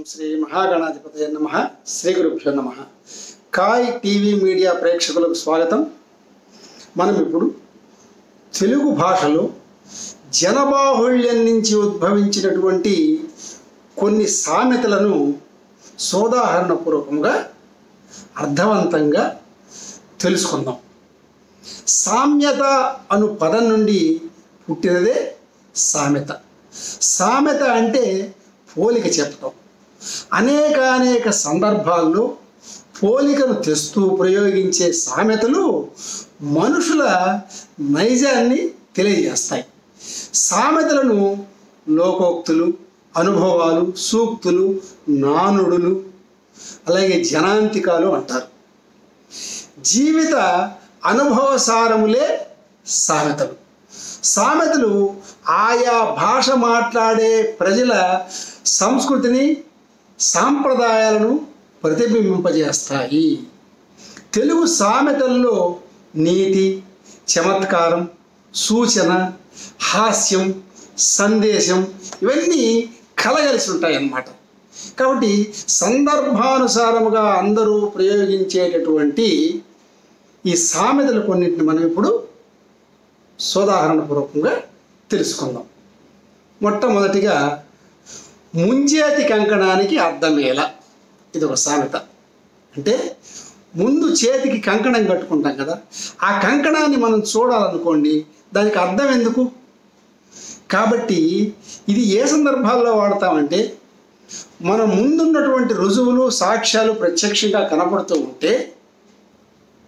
శ్రీ మహాగణాధిపతయ నమః. శ్రీ గురుభ్యో నమః. కాయ్ టీవీ మీడియా ప్రేక్షకులకు స్వాగతం. మనం ఇప్పుడు తెలుగు భాషలో జనబాహుళ్యం నుంచి ఉద్భవించినటువంటి కొన్ని సామెతలను సోదాహరణపూర్వకంగా అర్థవంతంగా తెలుసుకుందాం. సామ్యత అను పదం నుండి పుట్టినదే సామెత. సామెత అంటే పోలిక చెప్పటం. అనేక సందర్భాల్లో పోలికను తెస్తూ ప్రయోగించే సామెతలు మనుషుల నైజాన్ని తెలియజేస్తాయి. సామెతలను లోకోక్తులు, అనుభవాలు, సూక్తులు, నానుడులు, అలాగే జనాంతికాలు అంటారు. జీవిత అనుభవసారములే సామెతలు. సామెతలు ఆయా భాష మాట్లాడే ప్రజల సంస్కృతిని, సాంప్రదాయాలను ప్రతిబింబింపజేస్తాయి. తెలుగు సామెతల్లో నీతి, చమత్కారం, సూచన, హాస్యం, సందేశం ఇవన్నీ కలగలిసి ఉంటాయి అన్నమాట. కాబట్టి సందర్భానుసారముగా అందరూ ప్రయోగించేటటువంటి ఈ సామెతలు కొన్నింటిని మనం ఇప్పుడు సోదాహరణపూర్వకంగా తెలుసుకుందాం. మొట్టమొదటిగా ముంజేతి కంకణానికి అర్థమేలా. ఇది ఒక సామెత. అంటే ముందు చేతికి కంకణం కట్టుకుంటాం కదా, ఆ కంకణాన్ని మనం చూడాలనుకోండి, దానికి అర్థం ఎందుకు? కాబట్టి ఇది ఏ సందర్భాల్లో వాడతామంటే మన ముందున్నటువంటి రుజువులు, సాక్ష్యాలు ప్రత్యక్షంగా కనపడుతూ ఉంటే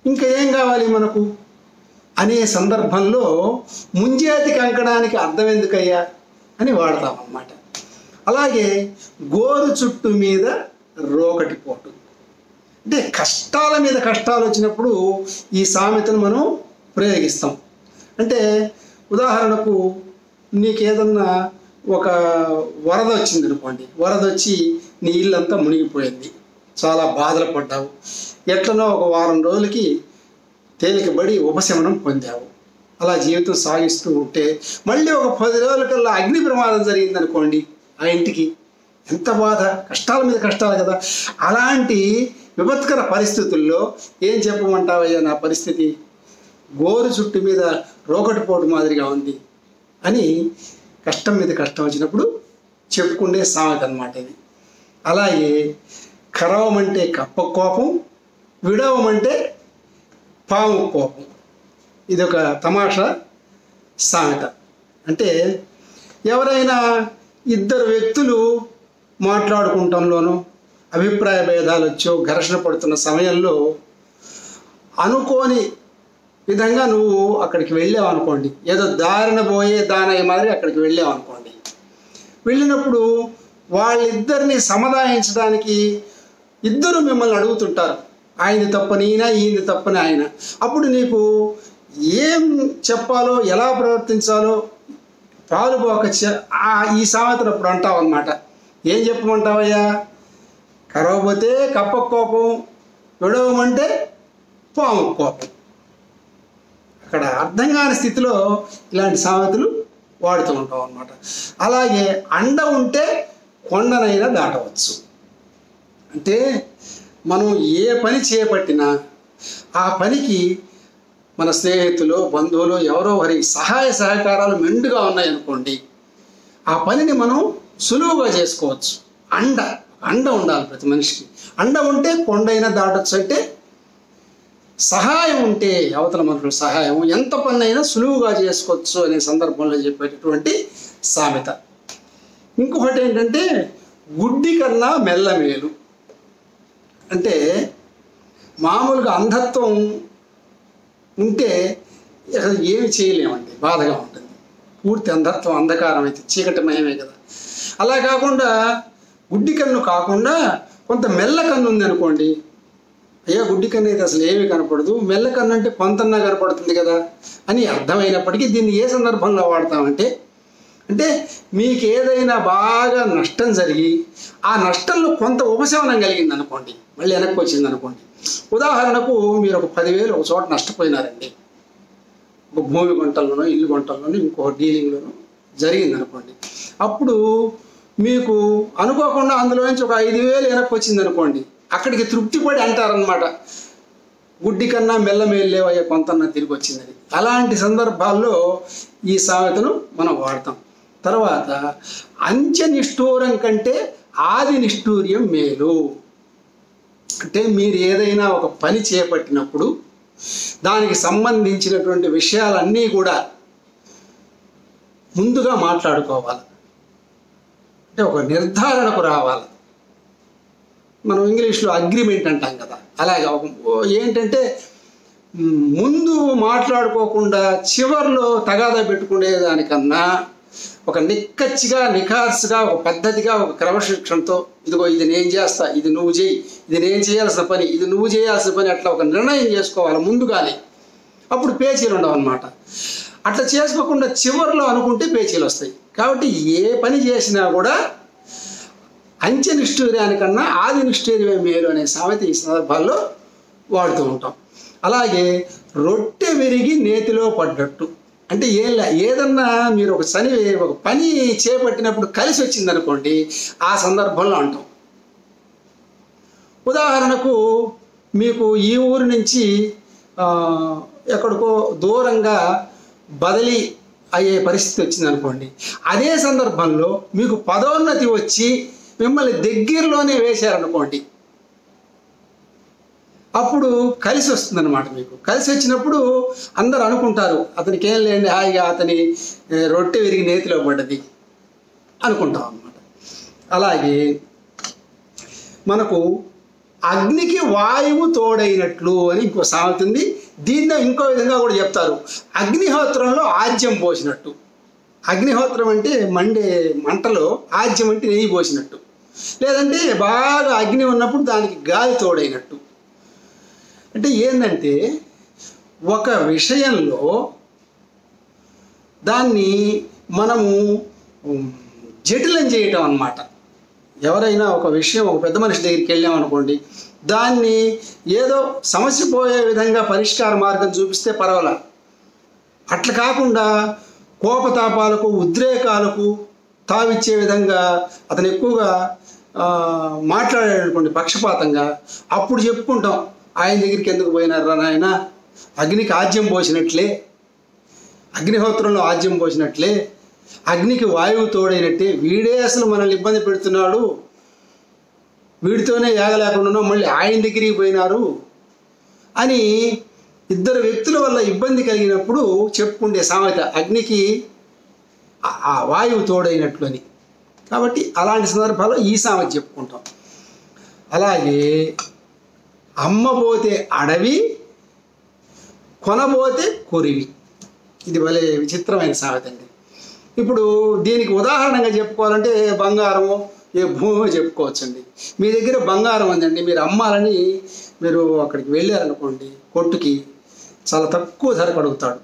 ఇంకా ఏం కావాలి మనకు అనే సందర్భంలో ముంజేతి కంకణానికి అర్థం ఎందుకయ్యా అని వాడతాం అన్నమాట. అలాగే గోరు చుట్టు మీద రోకటి పోటు, అంటే కష్టాల మీద కష్టాలు వచ్చినప్పుడు ఈ సామెతను మనం ప్రయోగిస్తాం. అంటే ఉదాహరణకు నీకేదన్నా ఒక వరద వచ్చింది అనుకోండి, వరద వచ్చి నీ ఇల్లంతా మునిగిపోయింది, చాలా బాధలు పడ్డావు, ఎట్లనో ఒక వారం రోజులకి తేలికబడి ఉపశమనం పొందావు. అలా జీవితం సాగిస్తూ ఉంటే మళ్ళీ ఒక 10 రోజుల కల్లా అగ్ని ప్రమాదం జరిగింది అనుకోండి, ఆ ఇంటికి ఎంత బాధ, కష్టాల మీద కష్టాలు కదా. అలాంటి విపత్కర పరిస్థితుల్లో ఏం చెప్పమంటావయ్యా నా పరిస్థితి? గోరు చుట్టు మీద రోకటిపోటు మాదిరిగా ఉంది అని కష్టం మీద కష్టం వచ్చినప్పుడు చెప్పుకునే సామెత అన్నమాట ఇది. అలాగే కరవమంటే కప్ప కోపం, విడవమంటే పాము కోపం. ఇదొక తమాషా సామెత. అంటే ఎవరైనా ఇద్దరు వ్యక్తులు మాట్లాడుకుంటంలోనూ అభిప్రాయ భేదాలు వచ్చో ఘర్షణ పడుతున్న సమయంలో అనుకోని విధంగా నువ్వు అక్కడికి వెళ్ళావు అనుకోండి, ఏదో దారిన పోయే దానయ్య మాదిరి అక్కడికి వెళ్ళావు అనుకోండి. వెళ్ళినప్పుడు వాళ్ళిద్దరిని సమాధానించడానికి ఇద్దరు మిమ్మల్ని అడుగుతుంటారు, ఆయనది తప్పని ఈయన, ఈయనది తప్పని ఆయన. అప్పుడు నీకు ఏం చెప్పాలో, ఎలా ప్రవర్తించాలో పాలుపోక ఈ సామెతను అప్పుడు అంటావు అన్నమాట. ఏం చెప్పమంటావయ్యా? కరవబోతే కప్ప కోపం, విడవమంటే పాము కోపం. అక్కడ అర్థం కాని స్థితిలో ఇలాంటి సామెతలు వాడుతూ ఉంటాం అన్నమాట. అలాగే అండ ఉంటే కొండనైనా దాటవచ్చు. అంటే మనం ఏ పని చేపట్టినా ఆ పనికి మన స్నేహితులు, బంధువులు ఎవరో వారి సహాయ సహకారాలు మెండుగా ఉన్నాయనుకోండి, ఆ పనిని మనం సులువుగా చేసుకోవచ్చు. అండ ఉండాలి ప్రతి మనిషికి. అండ ఉంటే కొండైనా దాటొచ్చు. అంటే సహాయం ఉంటే అవతల మనుషుల సహాయం ఎంత పనైనా సులువుగా చేసుకోవచ్చు అనే సందర్భంలో చెప్పేటటువంటి సామెత. ఇంకొకటి ఏంటంటే గుడ్డి కన్నా మెల్లమేలు. అంటే మామూలుగా అంధత్వం ఉంటే అసలు ఏమి చేయలేమండి, బాధగా ఉంటుంది. పూర్తి అంధత్వం, అంధకారం అయితే చీకటిమయమే కదా. అలా కాకుండా గుడ్డి కన్ను కాకుండా కొంత మెల్ల కన్ను ఉంది అనుకోండి, అయ్యా గుడ్డి కన్ను అయితే అసలు ఏమీ కనపడదు, మెల్ల కన్ను అంటే కొంతన్నా కనపడుతుంది కదా అని అర్థమైనప్పటికీ దీన్ని ఏ సందర్భంలో వాడతామంటే, అంటే మీకు ఏదైనా బాగా నష్టం జరిగి ఆ నష్టంలో కొంత ఉపశమనం కలిగింది అనుకోండి, మళ్ళీ వెనక్కి వచ్చింది అనుకోండి. ఉదాహరణకు మీరు ఒక 10,000 ఒక చోట నష్టపోయినారండి, ఒక భూమి గుంటల్లోనో, ఇల్లు గుంటల్లోనో, ఇంకో డీలింగ్లోనో జరిగింది అనుకోండి. అప్పుడు మీకు అనుకోకుండా అందులో నుంచి ఒక 5,000 వెనక్కి వచ్చింది అనుకోండి, అక్కడికి తృప్తిపడి అంటారనమాట, గుడ్డి కన్నా మెల్లమేళ్ళేవయ్య కొంతన్నా తిరిగి వచ్చిందని. అలాంటి సందర్భాల్లో ఈ సామెతను మనం వాడతాం. తర్వాత అంచె నిష్ఠూరం కంటే ఆది నిష్ఠూర్యం మేలు. అంటే మీరు ఏదైనా ఒక పని చేపట్టినప్పుడు దానికి సంబంధించినటువంటి విషయాలన్నీ కూడా ముందుగా మాట్లాడుకోవాలి, అంటే ఒక నిర్ధారణకు రావాలి. మనం ఇంగ్లీష్లో అగ్రిమెంట్ అంటాం కదా, అలాగే ఏంటంటే ముందు మాట్లాడుకోకుండా చివర్లో తగాదా పెట్టుకునే దానికన్నా ఒక నిక్కచ్చిగా నిఖార్సుగా ఒక పద్ధతిగా ఒక క్రమశిక్షణతో ఇదిగో ఇది నేను చేస్తా, ఇది నువ్వు చేయి, ఇది నేను చేయాల్సిన పని, ఇది నువ్వు చేయాల్సిన పని, అట్లా ఒక నిర్ణయం చేసుకోవాలి ముందుగానే. అప్పుడు పేచీలు ఉండవు అన్నమాట. అట్లా చేసుకోకుండా చివరిలో అనుకుంటే పేచీలు వస్తాయి. కాబట్టి ఏ పని చేసినా కూడా అంచె నిష్ఠూర్యానికన్నా ఆది నిష్ఠూర్యమే మేలు అనే సామెత ఈ సందర్భాల్లో వాడుతూ ఉంటాం. అలాగే రొట్టె విరిగి నేతిలో పడ్డట్టు, అంటే ఏదన్నా మీరు ఒక పని చేపట్టినప్పుడు కలిసి వచ్చిందనుకోండి, ఆ సందర్భంలో అంటాం. ఉదాహరణకు మీకు ఈ ఊరు నుంచి ఎక్కడికో దూరంగా బదిలీ అయ్యే పరిస్థితి వచ్చిందనుకోండి, అదే సందర్భంలో మీకు పదోన్నతి వచ్చి మిమ్మల్ని దగ్గరలోనే వేశారనుకోండి, అప్పుడు కలిసి వస్తుందన్నమాట. మీకు కలిసి వచ్చినప్పుడు అందరూ అనుకుంటారు అతనికి ఏం లేండి, హాయిగా అతని రొట్టె విరిగి నేతిలో పడ్డది అనుకుంటాం అన్నమాట. అలాగే మనకు అగ్నికి వాయువు తోడైనట్లు అని ఇంకో సామెత ఉంది. దీన్ని ఇంకో విధంగా కూడా చెప్తారు, అగ్నిహోత్రంలో ఆజ్యం పోసినట్టు. అగ్నిహోత్రం అంటే మండే మంటలో ఆజ్యం అంటే నెయ్యి పోసినట్టు, లేదంటే బాగా అగ్ని ఉన్నప్పుడు దానికి గాలి తోడైనట్టు. అంటే ఏంటంటే ఒక విషయంలో దాన్ని మనము జటిలం చేయటం అన్నమాట. ఎవరైనా ఒక విషయం ఒక పెద్ద మనిషి దగ్గరికి వెళ్ళామనుకోండి, దాన్ని ఏదో సమస్య పోయే విధంగా పరిష్కార మార్గం చూపిస్తే పర్వాలా, అట్లా కాకుండా కోపతాపాలకు ఉద్రేకాలకు తావిచ్చే విధంగా అతను ఎక్కువగా మాట్లాడాడనుకోండి పక్షపాతంగా, అప్పుడు చెప్పుకుంటాం ఆయన దగ్గరికి ఎందుకు పోయినారా నాయన, అగ్నికి ఆజ్యం పోసినట్లే, అగ్నిహోత్రంలో ఆజ్యం పోసినట్లే, అగ్నికి వాయువు తోడైనట్టే, వీడే అసలు మనల్ని ఇబ్బంది పెడుతున్నాడు, వీడితోనే ఏగలేకుండా మళ్ళీ ఆయన దగ్గరికి పోయినారు అని ఇద్దరు వ్యక్తుల వల్ల ఇబ్బంది కలిగినప్పుడు చెప్పుకుండే సామెత అగ్నికి ఆ వాయువు తోడైనట్లు అని. కాబట్టి అలాంటి సందర్భాల్లో ఈ సామెత చెప్పుకుంటాం. అలాగే అమ్మబోతే అడవి, కొనబోతే కొరివి. ఇది భలే విచిత్రమైన సామెత అండి. ఇప్పుడు దీనికి ఉదాహరణగా చెప్పుకోవాలంటే బంగారమో ఏ భూమో చెప్పుకోవచ్చండి. మీ దగ్గర బంగారం ఉందండి, మీరు అమ్మాలని మీరు అక్కడికి వెళ్ళారనుకోండి కొట్టుకి, చాలా తక్కువ ధరకు అడుగుతాడు.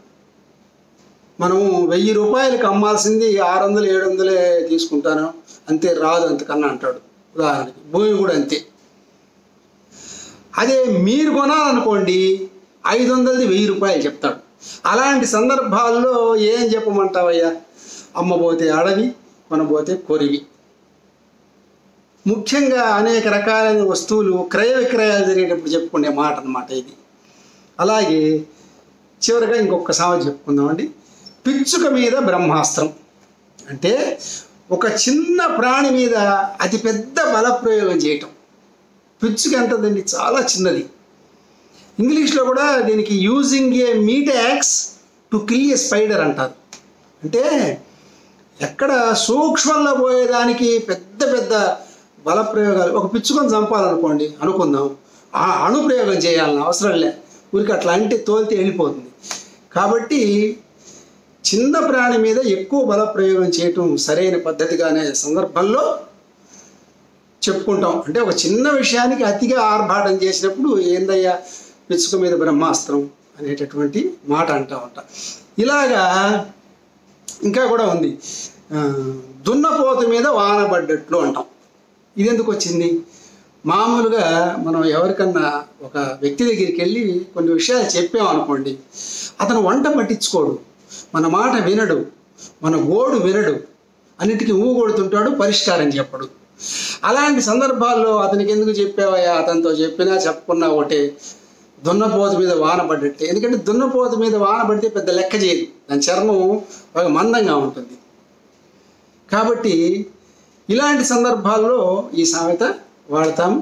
మనం 1000 రూపాయలకి అమ్మాల్సింది 600, 700 తీసుకుంటాను, అంతే, రాదు అంతకన్నా అంటాడు. ఉదాహరణకి భూమి కూడా అంతే. అదే మీరు కొనాలనుకోండి 500ది 1000 రూపాయలు చెప్తాడు. అలాంటి సందర్భాల్లో ఏం చెప్పమంటావయ్యా, అమ్మబోతే అడవి, కొనబోతే కొరివి. ముఖ్యంగా అనేక రకాలైన వస్తువులు క్రయ విక్రయాలు జరిగేటప్పుడు చెప్పుకునే మాట అన్నమాట ఇది. అలాగే చివరిగా ఇంకొక సామెత చెప్పుకుందామండి, పిచ్చుక మీద బ్రహ్మాస్త్రం. అంటే ఒక చిన్న ప్రాణి మీద అతి పెద్ద బలప్రయోగం చేయటం. పిచ్చుక ఎంతదండి, చాలా చిన్నది. ఇంగ్లీష్లో కూడా దీనికి using a meat axe to kill a spider అంటారు. అంటే ఎక్కడ సూక్ష్మంలో పోయేదానికి పెద్ద పెద్ద బలప్రయోగాలు. ఒక పిచ్చుకొని చంపాలనుకోండి అనుకుందాం, ఆ అణుప్రయోగం చేయాలని అవసరం లే, ఊరికి అట్లా అంటే తోలితే వెళ్ళిపోతుంది. కాబట్టి చిన్న ప్రాణి మీద ఎక్కువ బలప్రయోగం చేయటం సరైన పద్ధతిగానే సందర్భంలో చెప్పుకుంటాం. అంటే ఒక చిన్న విషయానికి అతిగా ఆర్భాటం చేసినప్పుడు ఏందయ్యా పిచ్చుక మీద బ్రహ్మాస్త్రం అనేటటువంటి మాట అంటూ ఉంటా. ఇలాగా ఇంకా కూడా ఉంది, దున్నపోతు మీద వాన పడ్డట్లు అంటాం. ఇది ఎందుకు వచ్చింది? మామూలుగా మనం ఎవరికన్నా ఒక వ్యక్తి దగ్గరికి వెళ్ళి కొన్ని విషయాలు చెప్పామనుకోండి, అతను వంట పట్టించుకోడు, మన మాట వినడు, మన గోడు వినడు, అన్నిటికీ ఊ కొడుతుంటాడు, పరిష్కారం చెప్పడు. అలాంటి సందర్భాల్లో అతనికి ఎందుకు చెప్పావయ్యా, అతనితో చెప్పినా చెప్పుకున్నా ఒకటే, దున్నపోతు మీద వాన పడ్డట్టే. ఎందుకంటే దున్నపోతు మీద వాన పడితే పెద్ద లెక్క చేయదు, దాని చర్మం బాగా మందంగా ఉంటుంది. కాబట్టి ఇలాంటి సందర్భాల్లో ఈ సామెత వాడతాం.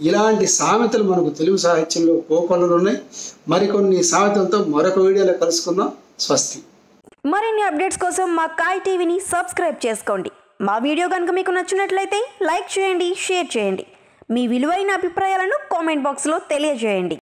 ఇలాంటి సామెతలు మనకు తెలుగు సాహిత్యంలో కోకొల్లలు ఉన్నాయి. మరికొన్ని సామెతలతో మరొక వీడియోలో కలుసుకుందాం. స్వస్తి. మరిన్ని అప్డేట్స్ కోసం మా కాయ్ టీవీని సబ్స్క్రైబ్ చేసుకోండి. మా వీడియో కనుక మీకు నచ్చినట్లయితే లైక్ చేయండి, షేర్ చేయండి. మీ విలువైన అభిప్రాయాలను కామెంట్ బాక్స్లో తెలియజేయండి.